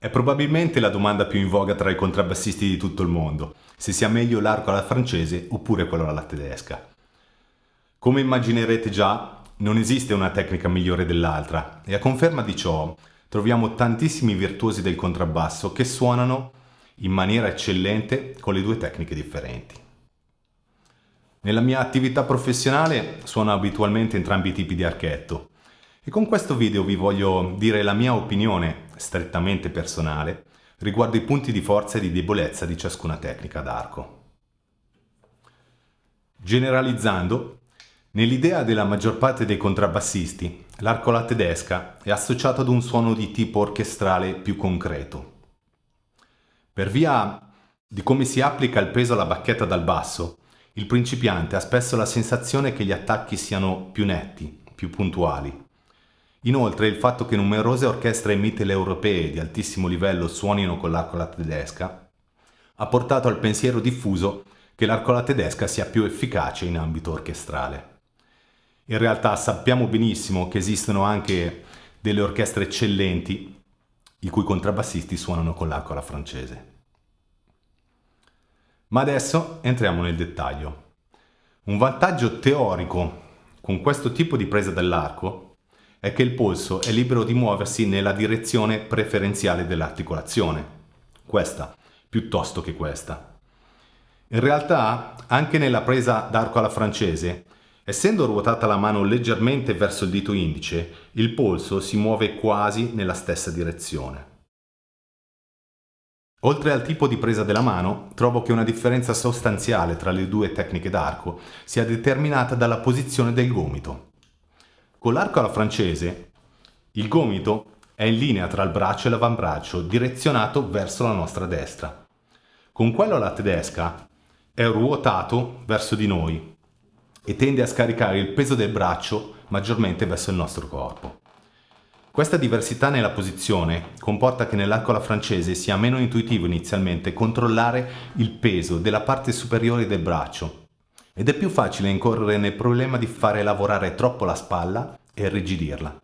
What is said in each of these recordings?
È probabilmente la domanda più in voga tra i contrabbassisti di tutto il mondo, se sia meglio l'arco alla francese oppure quello alla tedesca. Come immaginerete già, non esiste una tecnica migliore dell'altra e a conferma di ciò troviamo tantissimi virtuosi del contrabbasso che suonano in maniera eccellente con le due tecniche differenti. Nella mia attività professionale suono abitualmente entrambi i tipi di archetto e con questo video vi voglio dire la mia opinione strettamente personale riguardo i punti di forza e di debolezza di ciascuna tecnica d'arco. Generalizzando, nell'idea della maggior parte dei contrabbassisti, l'arco alla tedesca è associato ad un suono di tipo orchestrale più concreto. Per via di come si applica il peso alla bacchetta dal basso, il principiante ha spesso la sensazione che gli attacchi siano più netti, più puntuali. Inoltre, il fatto che numerose orchestre mitteleuropee di altissimo livello suonino con l'arco alla tedesca ha portato al pensiero diffuso che l'arco alla tedesca sia più efficace in ambito orchestrale. In realtà sappiamo benissimo che esistono anche delle orchestre eccellenti i cui contrabbassisti suonano con l'arco alla francese. Ma adesso entriamo nel dettaglio. Un vantaggio teorico con questo tipo di presa dell'arco è che il polso è libero di muoversi nella direzione preferenziale dell'articolazione, questa piuttosto che questa. In realtà, anche nella presa d'arco alla francese, essendo ruotata la mano leggermente verso il dito indice, il polso si muove quasi nella stessa direzione. Oltre al tipo di presa della mano, trovo che una differenza sostanziale tra le due tecniche d'arco sia determinata dalla posizione del gomito. Con l'arco alla francese, il gomito è in linea tra il braccio e l'avambraccio, direzionato verso la nostra destra. Con quello alla tedesca è ruotato verso di noi e tende a scaricare il peso del braccio maggiormente verso il nostro corpo. Questa diversità nella posizione comporta che nell'arco alla francese sia meno intuitivo inizialmente controllare il peso della parte superiore del braccio ed è più facile incorrere nel problema di fare lavorare troppo la spalla e irrigidirla.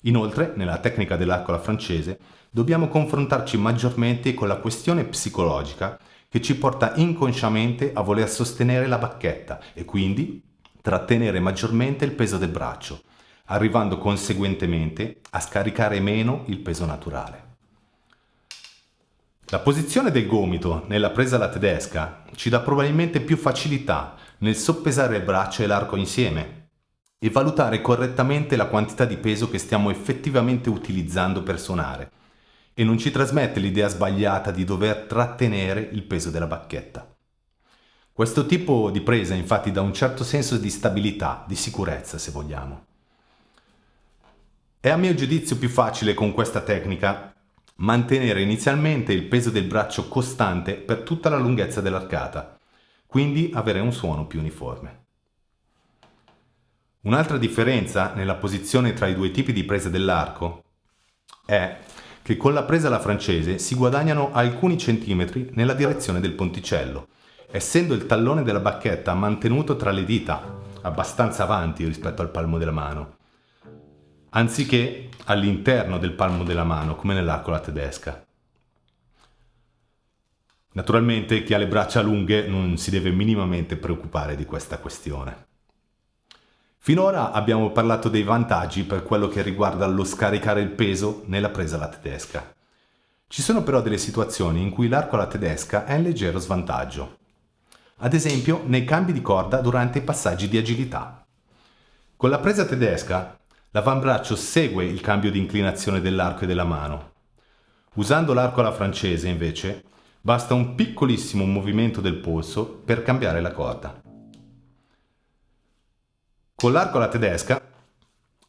Inoltre, nella tecnica dell'arco alla francese, dobbiamo confrontarci maggiormente con la questione psicologica che ci porta inconsciamente a voler sostenere la bacchetta e quindi trattenere maggiormente il peso del braccio, arrivando conseguentemente a scaricare meno il peso naturale. La posizione del gomito nella presa alla tedesca ci dà probabilmente più facilità nel soppesare il braccio e l'arco insieme e valutare correttamente la quantità di peso che stiamo effettivamente utilizzando per suonare e non ci trasmette l'idea sbagliata di dover trattenere il peso della bacchetta. Questo tipo di presa infatti dà un certo senso di stabilità, di sicurezza se vogliamo. È a mio giudizio più facile con questa tecnica mantenere inizialmente il peso del braccio costante per tutta la lunghezza dell'arcata, quindi avere un suono più uniforme. Un'altra differenza nella posizione tra i due tipi di presa dell'arco è che con la presa alla francese si guadagnano alcuni centimetri nella direzione del ponticello, essendo il tallone della bacchetta mantenuto tra le dita, abbastanza avanti rispetto al palmo della mano, anziché all'interno del palmo della mano, come nell'arco alla tedesca. Naturalmente chi ha le braccia lunghe non si deve minimamente preoccupare di questa questione. Finora abbiamo parlato dei vantaggi per quello che riguarda lo scaricare il peso nella presa alla tedesca. Ci sono però delle situazioni in cui l'arco alla tedesca è in leggero svantaggio. Ad esempio nei cambi di corda durante i passaggi di agilità. Con la presa tedesca l'avambraccio segue il cambio di inclinazione dell'arco e della mano. Usando l'arco alla francese, invece, basta un piccolissimo movimento del polso per cambiare la corda. Con l'arco alla tedesca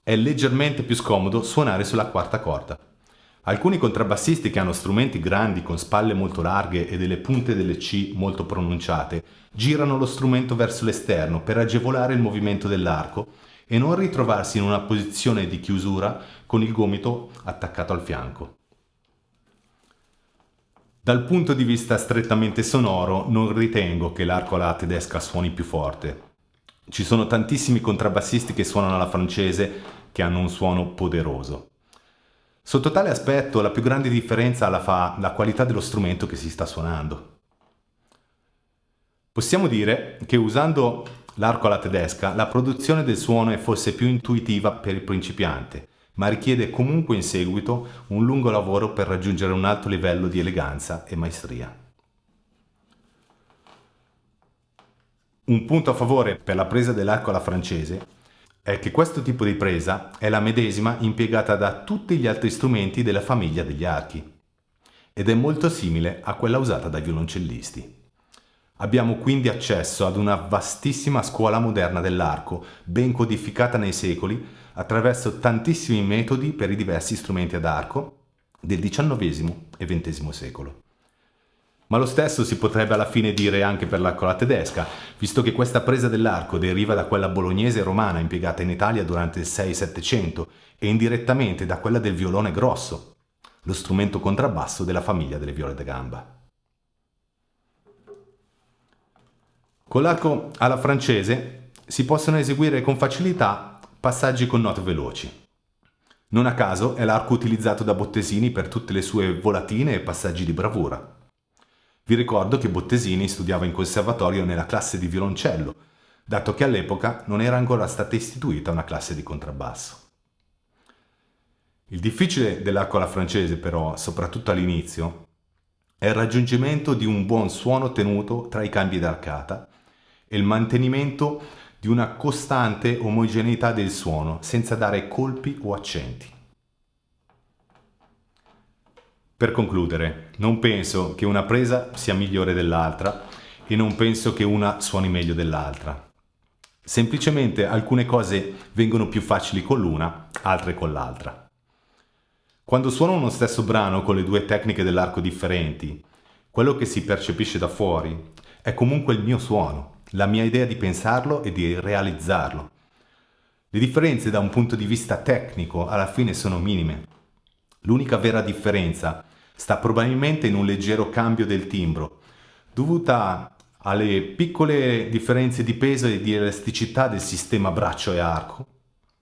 è leggermente più scomodo suonare sulla quarta corda. Alcuni contrabbassisti che hanno strumenti grandi con spalle molto larghe e delle punte delle C molto pronunciate girano lo strumento verso l'esterno per agevolare il movimento dell'arco e non ritrovarsi in una posizione di chiusura con il gomito attaccato al fianco. Dal punto di vista strettamente sonoro non ritengo che l'arco alla tedesca suoni più forte. Ci sono tantissimi contrabbassisti che suonano alla francese che hanno un suono poderoso. Sotto tale aspetto, la più grande differenza la fa la qualità dello strumento che si sta suonando. Possiamo dire che usando l'arco alla tedesca, la produzione del suono è forse più intuitiva per il principiante, ma richiede comunque in seguito un lungo lavoro per raggiungere un alto livello di eleganza e maestria. Un punto a favore per la presa dell'arco alla francese è che questo tipo di presa è la medesima impiegata da tutti gli altri strumenti della famiglia degli archi ed è molto simile a quella usata dai violoncellisti. Abbiamo quindi accesso ad una vastissima scuola moderna dell'arco, ben codificata nei secoli, attraverso tantissimi metodi per i diversi strumenti ad arco del XIX e XX secolo. Ma lo stesso si potrebbe alla fine dire anche per l'arco alla tedesca, visto che questa presa dell'arco deriva da quella bolognese e romana impiegata in Italia durante il 6-700 e indirettamente da quella del violone grosso, lo strumento contrabbasso della famiglia delle viole da gamba. Con l'arco alla francese si possono eseguire con facilità passaggi con note veloci. Non a caso è l'arco utilizzato da Bottesini per tutte le sue volatine e passaggi di bravura. Vi ricordo che Bottesini studiava in conservatorio nella classe di violoncello, dato che all'epoca non era ancora stata istituita una classe di contrabbasso. Il difficile dell'arco alla francese, però, soprattutto all'inizio, è il raggiungimento di un buon suono tenuto tra i cambi d'arcata e il mantenimento di una costante omogeneità del suono senza dare colpi o accenti. Per concludere, non penso che una presa sia migliore dell'altra e non penso che una suoni meglio dell'altra. Semplicemente alcune cose vengono più facili con l'una, altre con l'altra. Quando suono uno stesso brano con le due tecniche dell'arco differenti, quello che si percepisce da fuori è comunque il mio suono, la mia idea di pensarlo e di realizzarlo. Le differenze da un punto di vista tecnico alla fine sono minime. L'unica vera differenza sta probabilmente in un leggero cambio del timbro, dovuta alle piccole differenze di peso e di elasticità del sistema braccio e arco,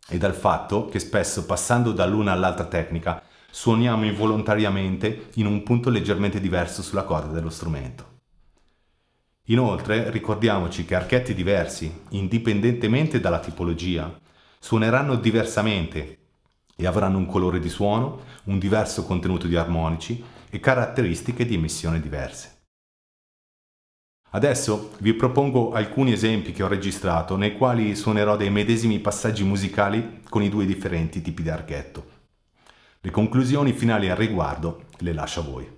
e dal fatto che spesso passando dall'una all'altra tecnica suoniamo involontariamente in un punto leggermente diverso sulla corda dello strumento. Inoltre ricordiamoci che archetti diversi, indipendentemente dalla tipologia, suoneranno diversamente e avranno un colore di suono, un diverso contenuto di armonici e caratteristiche di emissione diverse. Adesso vi propongo alcuni esempi che ho registrato nei quali suonerò dei medesimi passaggi musicali con i due differenti tipi di archetto. Le conclusioni finali al riguardo le lascio a voi.